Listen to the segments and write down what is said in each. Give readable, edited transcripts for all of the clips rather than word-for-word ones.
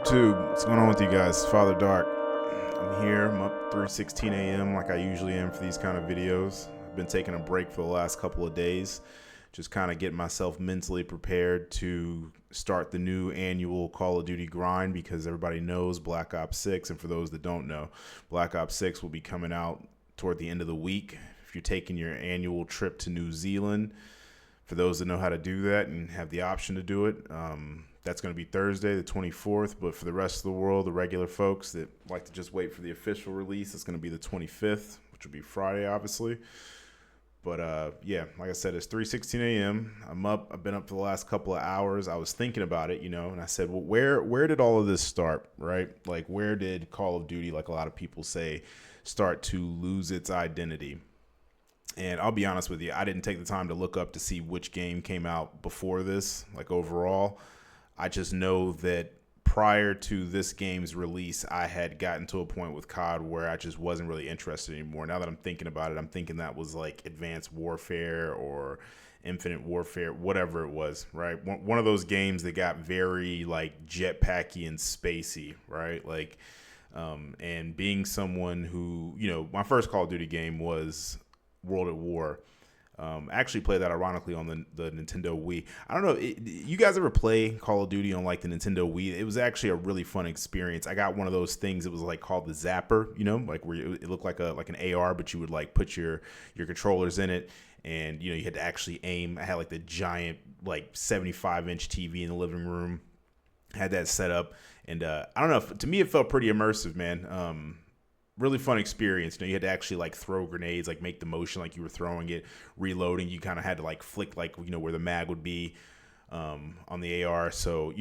YouTube? What's going on with you guys? Father Dark. I'm here. I'm up 3:16 a.m. like I usually am for these kind of videos. I've been taking a break for the last couple of days, just kind of getting myself mentally prepared to start the new annual Call of Duty grind, because everybody knows Black Ops 6, and for those that don't know, Black Ops 6 will be coming out toward the end of the week. If you're taking your annual trip to New Zealand, for those that know how to do that and have the option to do it, that's going to be Thursday, the 24th. But for the rest of the world, the regular folks that like to just wait for the official release, it's going to be the 25th, which will be Friday, obviously. But yeah, like I said, it's 3:16 a.m. I'm up. I've been up for the last couple of hours. I was thinking about it, and I said, well, where did all of this start, right? Like, where did Call of Duty, like a lot of people say, start to lose its identity? And I'll be honest with you, I didn't take the time to look up to see which game came out before this, like overall. I just know that prior to this game's release, I had gotten to a point with COD where I just wasn't really interested anymore. Now that I'm thinking about it, I'm thinking that was like Advanced Warfare or Infinite Warfare, whatever it was, right? One of those games that got very like jetpacky and spacey, right? Like, and being someone who, my first Call of Duty game was World at War. I actually played that ironically on the Nintendo Wii. I don't know, you guys ever play Call of Duty on like the Nintendo Wii? It was actually a really fun experience. I got one of those things. It was like called the Zapper, like where it looked like an AR, but you would like put your controllers in it, and you had to actually aim. I had like the giant like 75-inch TV in the living room. Had that set up, and I don't know. To me, it felt pretty immersive, man. Really fun experience. You had to actually like throw grenades, like make the motion like you were throwing it, reloading. You kind of had to like flick like where the mag would be on the AR. So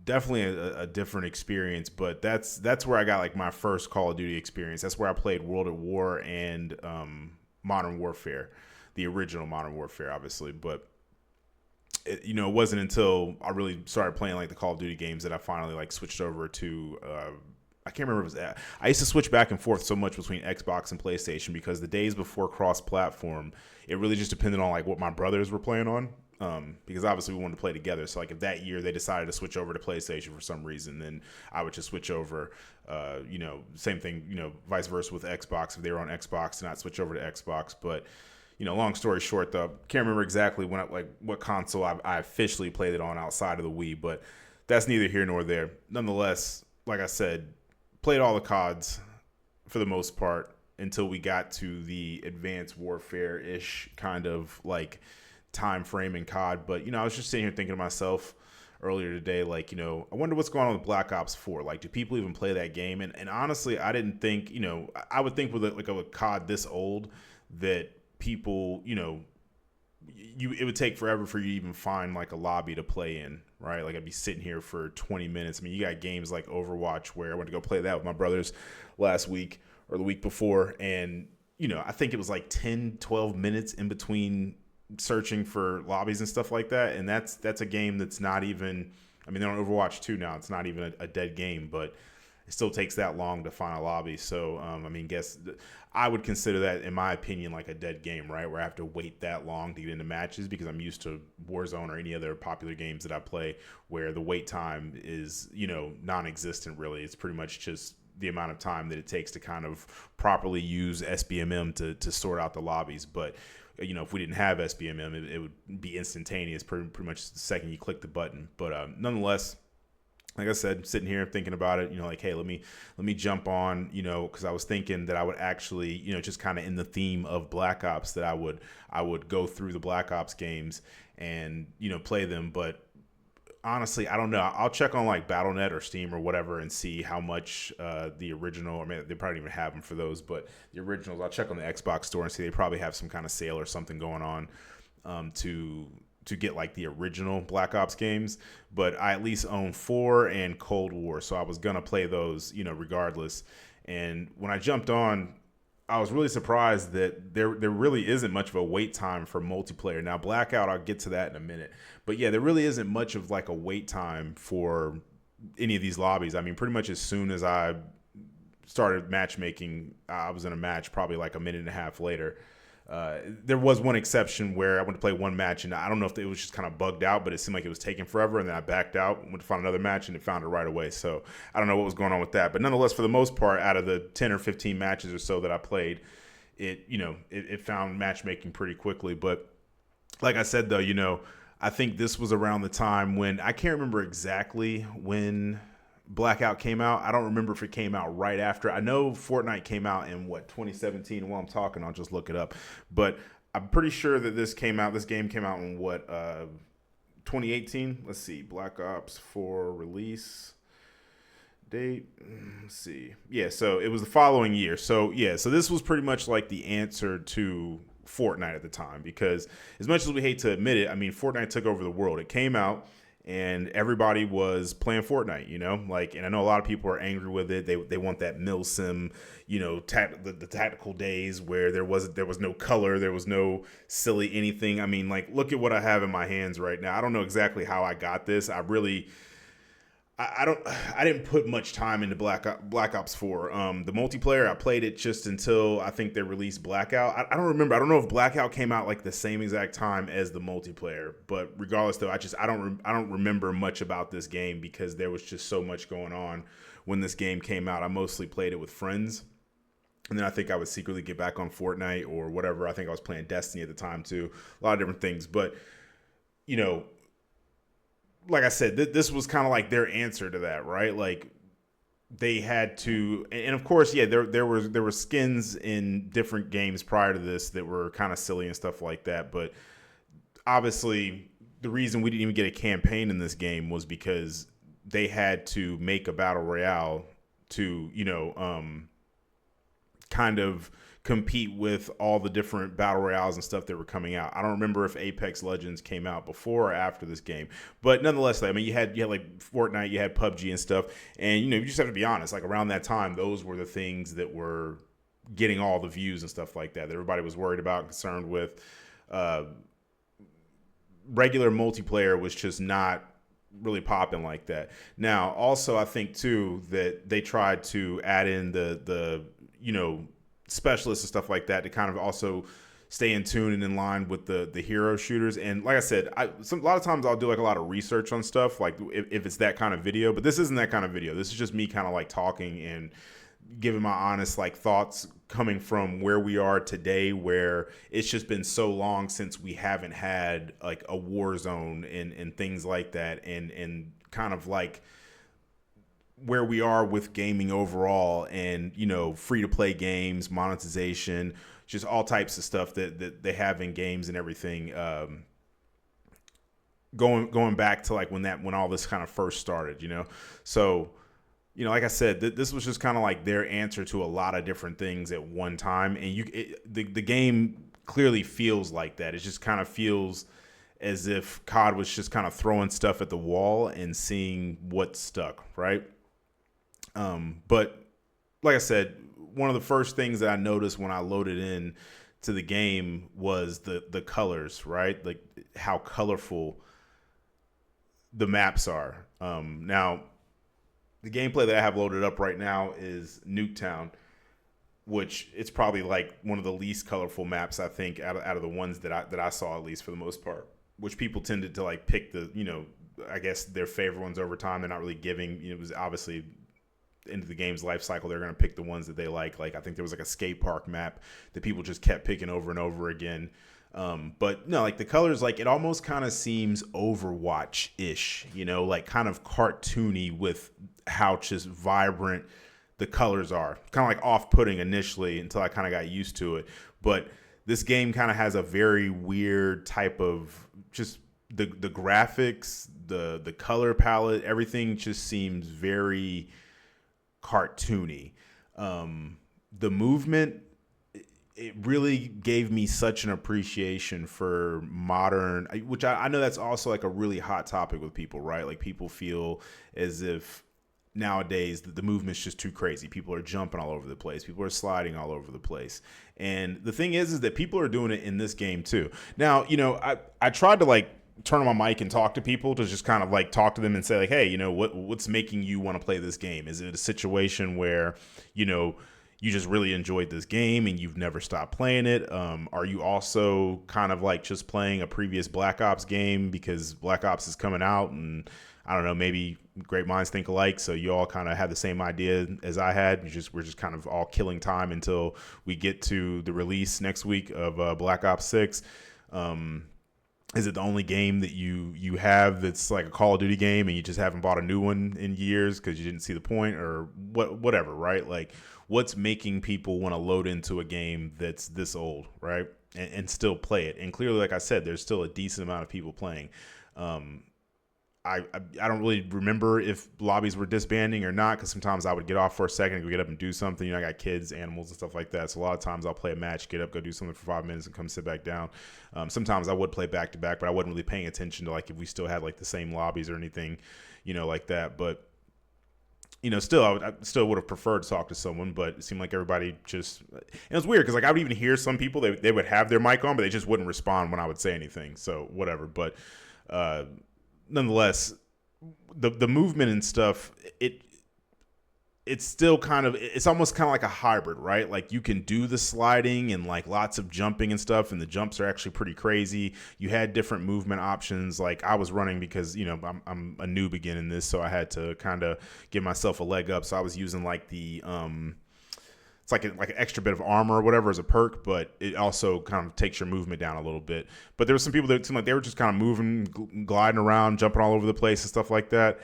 definitely a different experience. But that's where I got like my first Call of Duty experience. That's where I played World at War and Modern Warfare, the original Modern Warfare, obviously. But it wasn't until I really started playing like the Call of Duty games that I finally like switched over to. I can't remember if it was. I used to switch back and forth so much between Xbox and PlayStation, because the days before cross-platform, it really just depended on like what my brothers were playing on. Because obviously we wanted to play together. So like if that year they decided to switch over to PlayStation for some reason, then I would just switch over. Same thing. Vice versa with Xbox. If they were on Xbox, then I'd switch over to Xbox. But long story short, though, can't remember exactly what console I officially played it on outside of the Wii. But that's neither here nor there. Nonetheless, like I said, played all the CODs for the most part until we got to the Advanced Warfare-ish kind of like time frame in COD. But, I was just sitting here thinking to myself earlier today, like, I wonder what's going on with Black Ops 4. Like, do people even play that game? And honestly, I didn't think, I would think with a COD this old that people, it would take forever for you to even find like a lobby to play in, right? Like I'd be sitting here for 20 minutes. I mean, you got games like Overwatch where I went to go play that with my brothers last week or the week before. And, I think it was like 10, 12 minutes in between searching for lobbies and stuff like that. And that's a game that's not even, I mean, they're on Overwatch 2 now. It's not even a dead game, but it still takes that long to find a lobby. So, I would consider that, in my opinion, like a dead game, right? Where I have to wait that long to get into matches, because I'm used to Warzone or any other popular games that I play where the wait time is, non-existent really. It's pretty much just the amount of time that it takes to kind of properly use SBMM to sort out the lobbies. But, if we didn't have SBMM, it would be instantaneous pretty much the second you click the button. But nonetheless, like I said, sitting here thinking about it, like, hey, let me jump on, because I was thinking that I would actually, just kind of in the theme of Black Ops, that I would go through the Black Ops games and, play them. But honestly, I don't know. I'll check on like Battle.net or Steam or whatever and see how much the original, I mean, they probably don't even have them for those, but the originals, I'll check on the Xbox store and see they probably have some kind of sale or something going on to get like the original Black Ops games. But I at least own 4 and Cold War, so I was gonna play those, regardless. And when I jumped on, I was really surprised that there really isn't much of a wait time for multiplayer. Now Blackout, I'll get to that in a minute, but yeah, there really isn't much of like a wait time for any of these lobbies. I mean, pretty much as soon as I started matchmaking, I was in a match probably like a minute and a half later. There was one exception where I went to play one match, and I don't know if it was just kind of bugged out, but it seemed like it was taking forever, and then I backed out, went to find another match, and it found it right away. So I don't know what was going on with that. But nonetheless, for the most part, out of the 10 or 15 matches or so that I played, it found matchmaking pretty quickly. But like I said, though, I think this was around the time when I can't remember exactly when Blackout came out. I don't remember if it came out right after. I know Fortnite came out in 2017. While I'm talking, I'll just look it up. But I'm pretty sure that this game came out in 2018. Let's see, Black Ops 4 release date. Let's see. Yeah, so it was the following year. So this was pretty much like the answer to Fortnite at the time, because as much as we hate to admit it, I mean, Fortnite took over the world. It came out and everybody was playing Fortnite, and I know a lot of people are angry with it. They want that milsim, the tactical days where there was no color, there was no silly anything. I mean, look at what I have in my hands right now. I don't know exactly how I got this. I didn't put much time into Black Ops 4. The multiplayer, I played it just until I think they released Blackout. I don't remember. I don't know if Blackout came out like the same exact time as the multiplayer. But regardless, though, I don't remember much about this game because there was just so much going on when this game came out. I mostly played it with friends. And then I think I would secretly get back on Fortnite or whatever. I think I was playing Destiny at the time too. A lot of different things. But, like I said, this was kind of like their answer to that, right? Like they had to, and of course, yeah, there were skins in different games prior to this that were kind of silly and stuff like that. But obviously, the reason we didn't even get a campaign in this game was because they had to make a battle royale to, kind of compete with all the different battle royales and stuff that were coming out. I don't remember if Apex Legends came out before or after this game, but nonetheless, I mean, you had like Fortnite, you had PUBG and stuff, and you just have to be honest. Like around that time, those were the things that were getting all the views and stuff like that everybody was worried about, concerned with. Regular multiplayer was just not really popping like that. Now, also, I think too that they tried to add in the specialists and stuff like that to kind of also stay in tune and in line with the hero shooters. And like I said, a lot of times I'll do like a lot of research on stuff, like if it's that kind of video, but this isn't that kind of video. This is just me kind of like talking and giving my honest like thoughts coming from where we are today, where it's just been so long since we haven't had like a warzone and things like that, and kind of like where we are with gaming overall, and free to play games, monetization, just all types of stuff that they have in games and everything. Going back to like when all this kind of first started, so like I said, this was just kind of like their answer to a lot of different things at one time, and the game clearly feels like that. It just kind of feels as if COD was just kind of throwing stuff at the wall and seeing what stuck, right? But like I said, one of the first things that I noticed when I loaded in to the game was the colors, right? Like how colorful the maps are. Now, the gameplay that I have loaded up right now is Nuketown, which it's probably like one of the least colorful maps, I think, out of the ones that I saw, at least for the most part, which people tended to like pick I guess their favorite ones over time. They're not really giving, it was obviously into the game's life cycle, they're going to pick the ones that they like. Like I think there was like a skate park map that people just kept picking over and over again. But no, like the colors, like it almost kind of seems Overwatch-ish, like kind of cartoony with how just vibrant the colors are. Kind of like off-putting initially until I kind of got used to it. But this game kind of has a very weird type of just the graphics, the color palette, everything just seems very cartoony. The movement, it really gave me such an appreciation for modern, which I know that's also like a really hot topic with people, right? Like people feel as if nowadays the movement's just too crazy. People are jumping all over the place. People are sliding all over the place. And the thing is that people are doing it in this game too. Now, I tried to like turn on my mic and talk to people to just kind of like talk to them and say like, hey, what's making you want to play this game? Is it a situation where, you just really enjoyed this game and you've never stopped playing it? Are you also kind of like just playing a previous Black Ops game because Black Ops is coming out and I don't know, maybe great minds think alike, so you all kind of had the same idea as I had. We're just kind of all killing time until we get to the release next week of Black Ops 6. Is it the only game that you have that's like a Call of Duty game and you just haven't bought a new one in years because you didn't see the point, or whatever, right? Like, what's making people want to load into a game that's this old, right? And still play it? And clearly, like I said, there's still a decent amount of people playing. I don't really remember if lobbies were disbanding or not, because sometimes I would get off for a second and go get up and do something. You know, I got kids, animals, and stuff like that. So a lot of times I'll play a match, get up, go do something for 5 minutes, and come sit back down. Sometimes I would play back to back, but I wasn't really paying attention to like if we still had like the same lobbies or anything, you know, like that. But you know, still, I still would have preferred to talk to someone, but it seemed like everybody just, and it was weird because like I would even hear some people, they would have their mic on, but they just wouldn't respond when I would say anything. So whatever. But nonetheless, the movement and stuff, it's still kind of, it's almost kind of like a hybrid, right? Like you can do the sliding and like lots of jumping and stuff, and the jumps are actually pretty crazy. You had different movement options. Like I was running because, you know, I'm a noob again in this, so I had to kind of give myself a leg up. So I was using like the it's like an extra bit of armor or whatever as a perk, but it also kind of takes your movement down a little bit. But there were some people that seemed like they were just kind of moving, gliding around, jumping all over the place and stuff like that.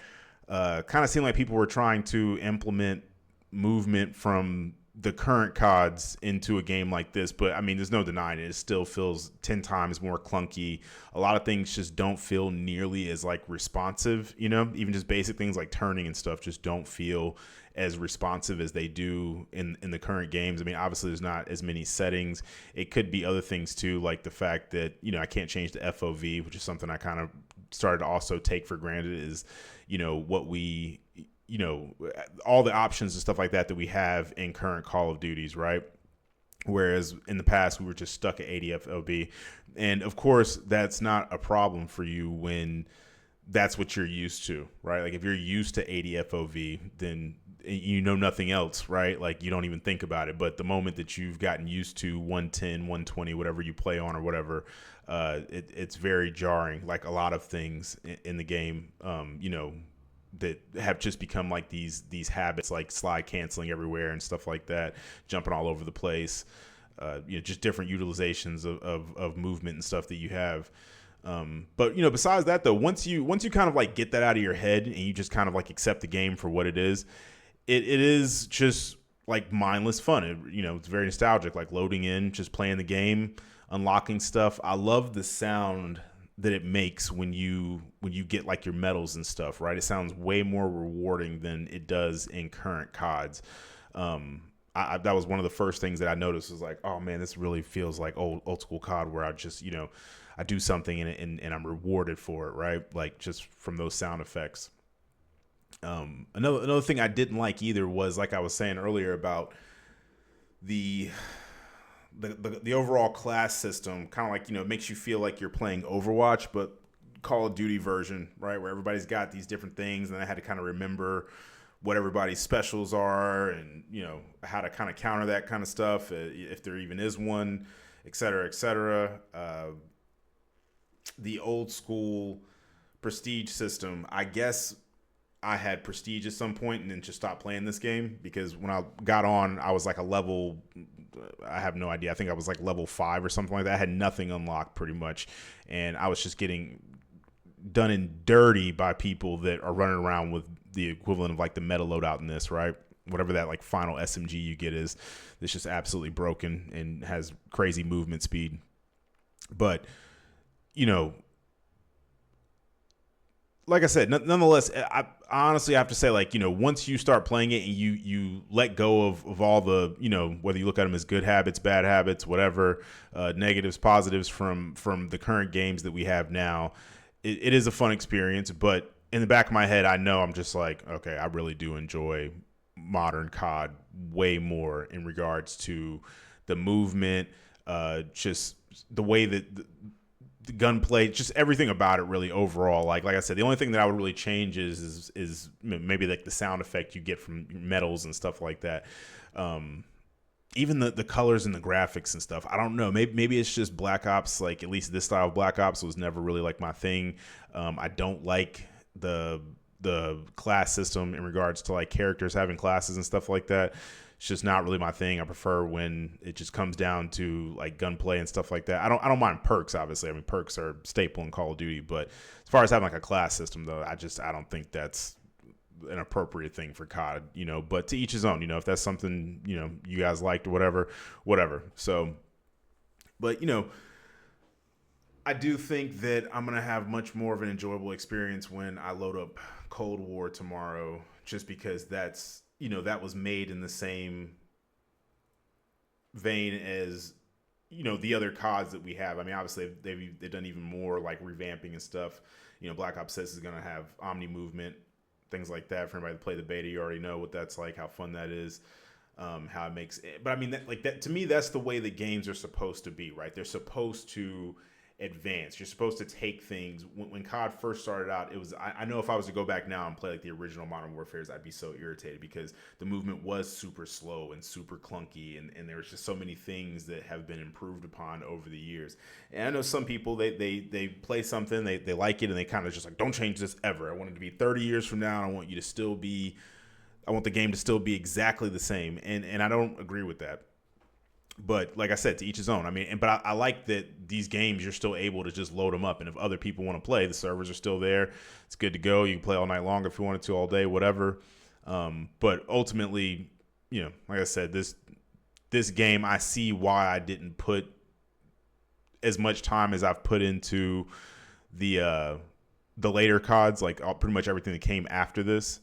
Kind of seemed like people were trying to implement movement from the current CODs into a game like this. But I mean, there's no denying it. It still feels 10 times more clunky. A lot of things just don't feel nearly as like responsive, you know, even just basic things like turning and stuff just don't feel as responsive as they do in the current games. I mean, obviously there's not as many settings. It could be other things too, like the fact that, you know, I can't change the FOV, which is something I kind of started to also take for granted, is, you know, what we, you know, all the options and stuff like that we have in current Call of Duties, right? Whereas in the past we were just stuck at 80 FOV. And of course that's not a problem for you when that's what you're used to, right? Like if you're used to 80 FOV, then you know nothing else, right? Like you don't even think about it. But the moment that you've gotten used to 110, 120, whatever you play on or whatever, it's very jarring. Like a lot of things in the game, you know, that have just become like these habits, like slide canceling everywhere and stuff like that, jumping all over the place, you know, just different utilizations of movement and stuff that you have. But you know, besides that though, once you kind of like get that out of your head and you just kind of like accept the game for what it is, it is just like mindless fun. You know, it's very nostalgic, like loading in, just playing the game, unlocking stuff. I love the sound that it makes when you get like your medals and stuff, right? It sounds way more rewarding than it does in current CODs. That was one of the first things that I noticed, was like, oh man, this really feels like old school COD, where I just, you know, I do something and I'm rewarded for it, right? Like just from those sound effects. Another thing I didn't like either was, like I was saying earlier, about the overall class system. Kind of like, you know, it makes you feel like you're playing Overwatch, but Call of Duty version, right? Where everybody's got these different things, and I had to kind of remember what everybody's specials are, and, you know, how to kind of counter that kind of stuff, if there even is one, et cetera, et cetera. The old school prestige system, I guess I had prestige at some point and then just stopped playing this game, because when I got on, I was like a level, I have no idea, I think I was like level 5 or something like that. I had nothing unlocked pretty much, and I was just getting done and dirty by people that are running around with the equivalent of like the meta loadout in this, right? Whatever that like final SMG you get is, it's just absolutely broken and has crazy movement speed. But, you know, like I said, nonetheless, I honestly have to say, like, you know, once you start playing it and you let go of all the, you know, whether you look at them as good habits, bad habits, whatever, negatives, positives from the current games that we have now, it is a fun experience. But in the back of my head, I know I'm just like, okay, I really do enjoy modern COD way more in regards to the movement, just the way that the gunplay, just everything about it really overall. Like I said, the only thing that I would really change is maybe like the sound effect you get from medals and stuff like that. even the colors and the graphics and stuff. I don't know. Maybe it's just Black Ops. Like at least this style of Black Ops was never really like my thing. I don't like the class system in regards to like characters having classes and stuff like that. It's just not really my thing. I prefer when it just comes down to like gunplay and stuff like that. I don't mind perks, obviously. I mean, perks are staple in Call of Duty, but as far as having like a class system though, I don't think that's an appropriate thing for COD, but to each his own, if that's something, you guys liked or whatever. So, but, I do think that I'm going to have much more of an enjoyable experience when I load up Cold War tomorrow, just because that's, that was made in the same vein as, the other CODs that we have. I mean, obviously they've done even more like revamping and stuff. Black Ops 6 is going to have Omni movement, things like that. For anybody that played the beta, you already know what that's like, how fun that is, how it makes it. But I mean, that to me, that's the way that games are supposed to be, right? They're supposed to advance. You're supposed to take things. When COD first started out, it was, I know if I was to go back now and play like the original Modern Warfares, I'd be so irritated because the movement was super slow and super clunky, and there was just so many things that have been improved upon over the years. And I know some people, they play something, they like it, and they kind of just like, don't change this ever. I want it to be 30 years from now, and I want the game to still be exactly the same. And I don't agree with that. But like I said, to each his own. I mean, but I like that these games, you're still able to just load them up. And if other people want to play, the servers are still there. It's good to go. You can play all night long if you wanted to, all day, whatever. But ultimately, like I said, this game, I see why I didn't put as much time as I've put into the later CODs, like pretty much everything that came after this.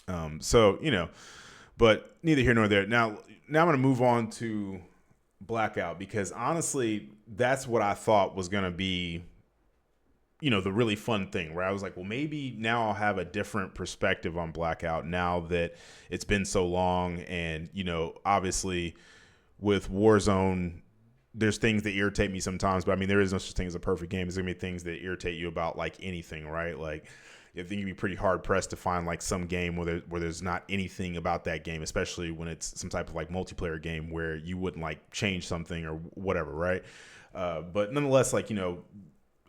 But neither here nor there. Now I'm going to move on to Blackout, because honestly, that's what I thought was going to be, the really fun thing, where I was like, well, maybe now I'll have a different perspective on Blackout now that it's been so long. And, obviously with Warzone, there's things that irritate me sometimes, but I mean, there is no such thing as a perfect game. There's going to be things that irritate you about like anything, right? Like, I think you'd be pretty hard pressed to find like some game where there's not anything about that game, especially when it's some type of like multiplayer game where you wouldn't like change something or whatever, right? But nonetheless, like,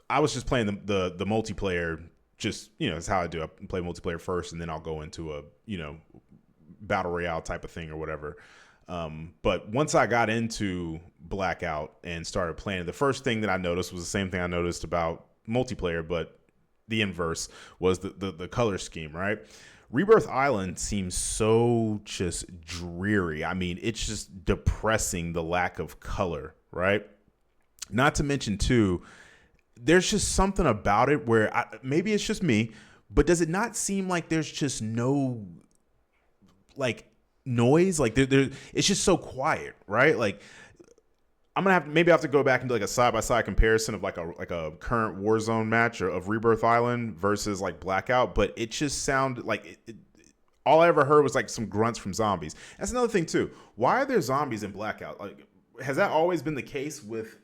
I was just playing the multiplayer, just, it's how I do. I play multiplayer first, and then I'll go into a, battle royale type of thing or whatever. But once I got into Blackout and started playing, the first thing that I noticed was the same thing I noticed about multiplayer, but the inverse was the color scheme, right? Rebirth Island seems so just dreary. I mean, it's just depressing, the lack of color, right? Not to mention, too, there's just something about it where maybe it's just me, but does it not seem like there's just no like noise? Like it's just so quiet, right? Like, I'm gonna have to go back and do like a side-by-side comparison of like a current Warzone match of Rebirth Island versus like Blackout, but it just sounded like all I ever heard was like some grunts from zombies. That's another thing too. Why are there zombies in Blackout? Like, has that always been the case with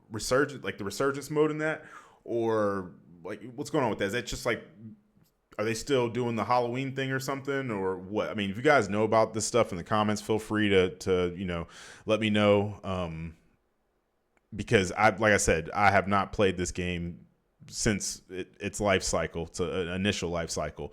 Resurgence, like the Resurgence mode in that, or like what's going on with that? Is that just like, are they still doing the Halloween thing or something, or what? I mean, if you guys know about this stuff in the comments, feel free to let me know. Because like I said, I have not played this game since its life cycle, to an initial life cycle.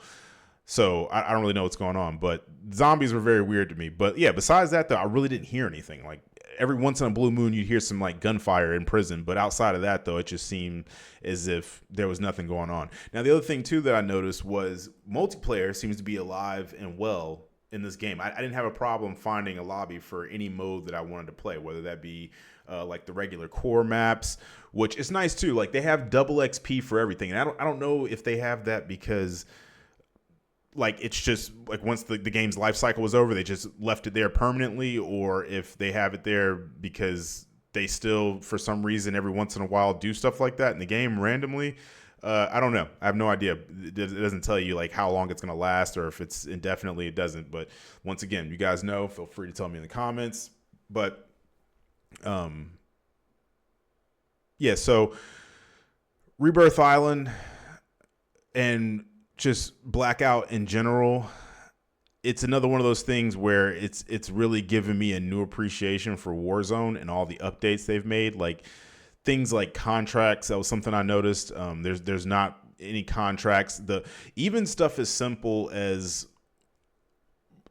So I don't really know what's going on, but zombies were very weird to me. But yeah, besides that though, I really didn't hear anything. Like every once in a blue moon, you'd hear some like gunfire in prison. But outside of that though, it just seemed as if there was nothing going on. Now, the other thing too that I noticed was multiplayer seems to be alive and well in this game. I didn't have a problem finding a lobby for any mode that I wanted to play, whether that be like the regular core maps, which is nice too. Like they have double XP for everything. And I don't know if they have that because like it's just like once the game's life cycle was over, they just left it there permanently, or if they have it there because they still, for some reason, every once in a while do stuff like that in the game randomly. I don't know. I have no idea. It doesn't tell you like how long it's going to last, or if it's indefinitely, it doesn't. But once again, you guys know, feel free to tell me in the comments. But yeah, so Rebirth Island and just Blackout in general, it's another one of those things where it's really given me a new appreciation for Warzone and all the updates they've made. Like things like contracts, that was something I noticed. There's not any contracts. Even stuff as simple as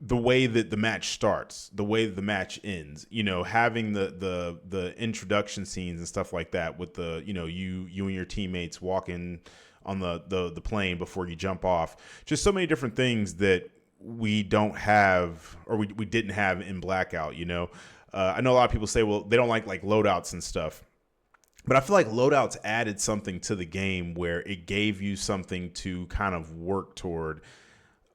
the way that the match starts, the way that the match ends, having the introduction scenes and stuff like that with the, you and your teammates walking on the plane before you jump off. Just so many different things that we don't have, or we didn't have in Blackout. I know a lot of people say, well, they don't like loadouts and stuff. But I feel like loadouts added something to the game where it gave you something to kind of work toward,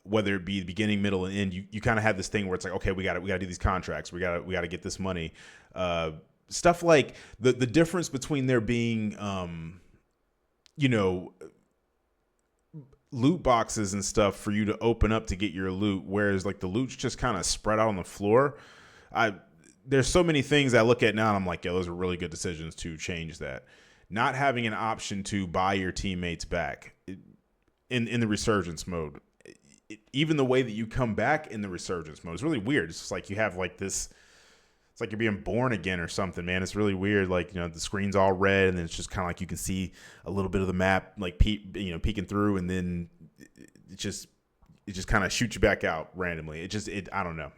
whether it be the beginning, middle, and end. You kind of had this thing where it's like, okay, we got to do these contracts. We got to get this money. Stuff like the difference between there being, loot boxes and stuff for you to open up to get your loot, whereas like the loot's just kind of spread out on the floor. There's so many things I look at now and I'm like, those are really good decisions to change that. Not having an option to buy your teammates back in the resurgence mode. Even the way that you come back in the resurgence mode is really weird. It's just like you have like this, it's like you're being born again or something, man. It's really weird. Like, the screen's all red and then it's just kind of like you can see a little bit of the map like peeking through, and then it just kind of shoots you back out randomly. I don't know.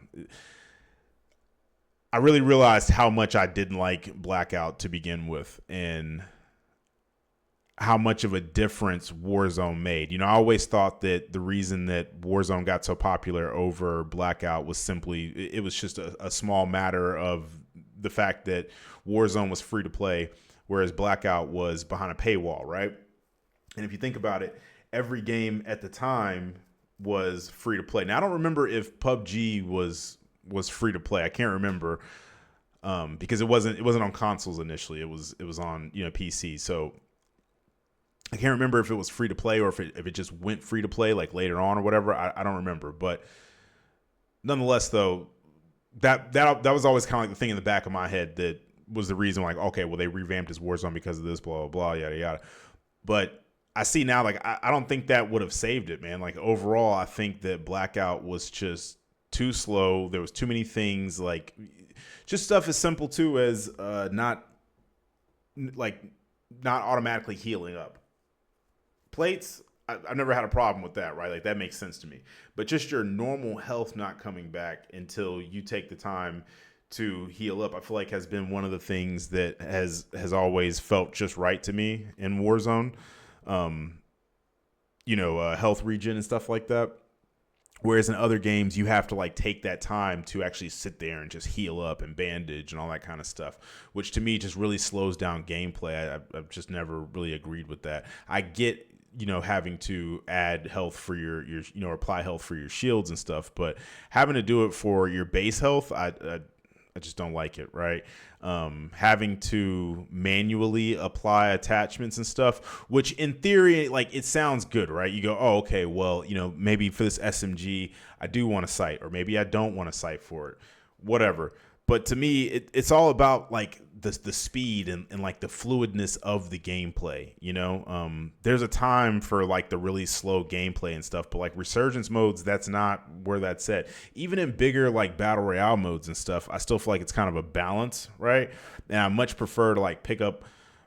I really realized how much I didn't like Blackout to begin with, and how much of a difference Warzone made. I always thought that the reason that Warzone got so popular over Blackout was simply, it was just a small matter of the fact that Warzone was free to play, whereas Blackout was behind a paywall, right? And if you think about it, every game at the time was free to play. Now, I don't remember if PUBG was free to play. I can't remember, because it wasn't on consoles initially. It was on PC. So I can't remember if it was free to play or if it just went free to play like later on or whatever. I don't remember, but nonetheless, though, that was always kind of like the thing in the back of my head that was the reason, like, okay, well, they revamped his Warzone because of this, blah blah blah, yada yada. But I see now, like, I don't think that would have saved it, man. Like, overall, I think that Blackout was just too slow. There was too many things, like just stuff as simple too as not automatically healing up. Plates, I've never had a problem with that, right? Like, that makes sense to me. But just your normal health not coming back until you take the time to heal up, I feel like has been one of the things that has always felt just right to me in Warzone. Health regen and stuff like that. Whereas in other games, you have to like take that time to actually sit there and just heal up and bandage and all that kind of stuff, which to me just really slows down gameplay. I've just never really agreed with that. I get, having to add health for your apply health for your shields and stuff, but having to do it for your base health, I just don't like it, right? Having to manually apply attachments and stuff, which in theory, like, it sounds good, right? You go, oh, okay, well, maybe for this SMG, I do want a sight, or maybe I don't want a sight for it, whatever. But to me, it's all about like the speed and like the fluidness of the gameplay. There's a time for like the really slow gameplay and stuff, but like resurgence modes, that's not where that's at. Even in bigger like battle royale modes and stuff, I still feel like it's kind of a balance, right? And I much prefer to like pick up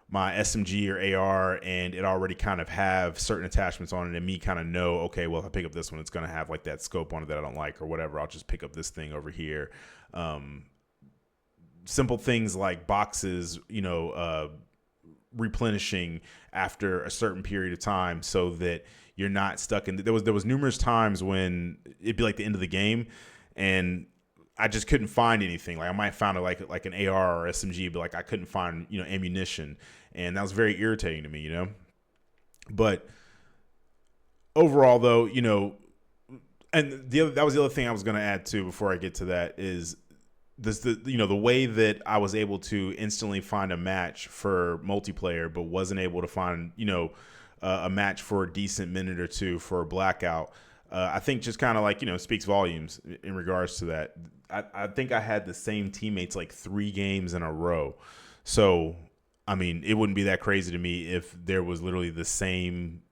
my SMG or AR and it already kind of have certain attachments on it, and me kind of know, okay, well, if I pick up this one, it's going to have like that scope on it that I don't like or whatever. I'll just pick up this thing over here. Simple things like boxes, replenishing after a certain period of time so that you're not stuck in. There was numerous times when it'd be like the end of the game and I just couldn't find anything. Like, I might find like an AR or SMG, but like I couldn't find, ammunition, and that was very irritating to me, But overall, though, and that was the other thing I was going to add too before I get to that is the way that I was able to instantly find a match for multiplayer, but wasn't able to find a match for a decent minute or two for a Blackout. I think just kind of like speaks volumes in regards to that. I think I had the same teammates like 3 games in a row, so I mean it wouldn't be that crazy to me if there was literally the same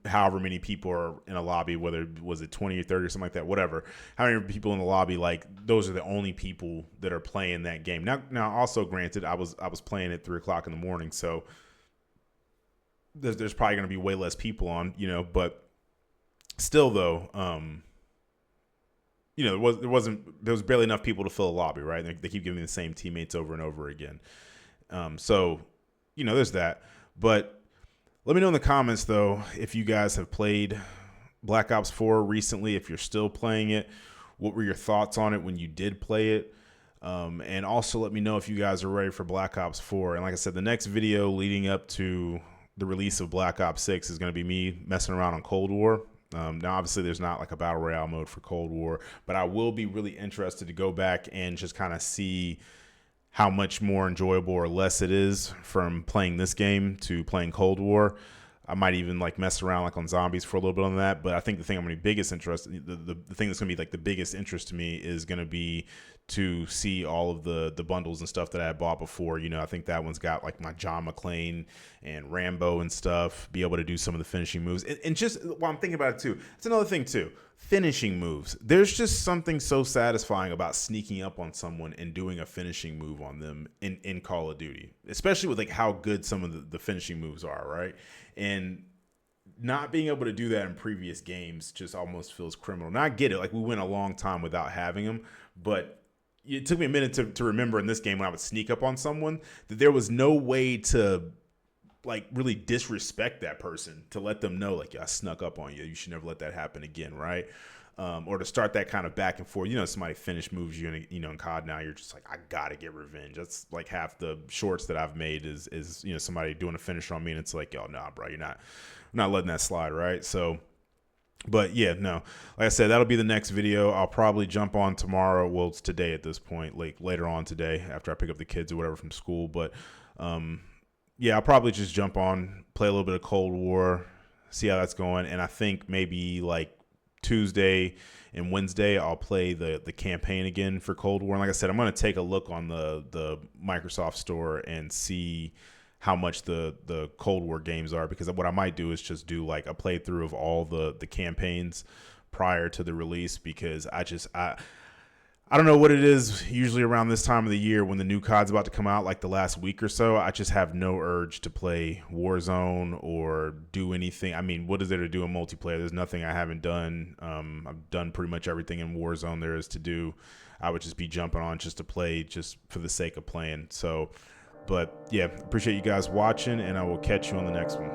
however many people are in a lobby, whether was it 20 or 30 or something like that, whatever, how many people in the lobby, like those are the only people that are playing that game. Now also granted, I was playing at 3:00 in the morning, so there's probably going to be way less people on, but still though, there was barely enough people to fill a lobby, right? They keep giving me the same teammates over and over again. So there's that. But let me know in the comments though if you guys have played Black Ops 4 recently, if you're still playing it, what were your thoughts on it when you did play it? And also let me know if you guys are ready for Black Ops 4. And like I said, the next video leading up to the release of Black Ops 6 is going to be me messing around on Cold War. Now, obviously, there's not like a battle royale mode for Cold War, but I will be really interested to go back and just kind of see how much more enjoyable or less it is from playing this game to playing Cold War. I might even like mess around like on zombies for a little bit on that, but I think the thing I'm going to be biggest interest, the thing that's going to be like the biggest interest to me is going to be to see all of the bundles and stuff that I had bought before. I think that one's got like my John McClane and Rambo and stuff, be able to do some of the finishing moves. And just while I'm thinking about it too, it's another thing too, finishing moves. There's just something so satisfying about sneaking up on someone and doing a finishing move on them in Call of Duty, especially with like how good some of the finishing moves are, right? And not being able to do that in previous games just almost feels criminal. Now I get it, like we went a long time without having them, but it took me a minute to remember in this game when I would sneak up on someone that there was no way to like really disrespect that person, to let them know like, I snuck up on you. You should never let that happen again, right? Or to start that kind of back and forth. Somebody finish moves you in COD now, you're just like, I gotta get revenge. That's like half the shorts that I've made is somebody doing a finish on me, and it's like, yo, nah, bro, I'm not letting that slide, right? So, but yeah, no, like I said, that'll be the next video. I'll probably jump on tomorrow. Well, it's today at this point, like later on today after I pick up the kids or whatever from school. But yeah, I'll probably just jump on, play a little bit of Cold War, see how that's going. And I think maybe like Tuesday and Wednesday I'll play the campaign again for Cold War. And like I said, I'm going to take a look on the Microsoft store and see how much the Cold War games are, because what I might do is just do like a playthrough of all the campaigns prior to the release, because I don't know what it is usually around this time of the year when the new COD's about to come out, like the last week or so. I just have no urge to play Warzone or do anything. I mean, what is there to do in multiplayer? There's nothing I haven't done. I've done pretty much everything in Warzone there is to do. I would just be jumping on just to play, just for the sake of playing. So, but yeah, appreciate you guys watching, and I will catch you on the next one.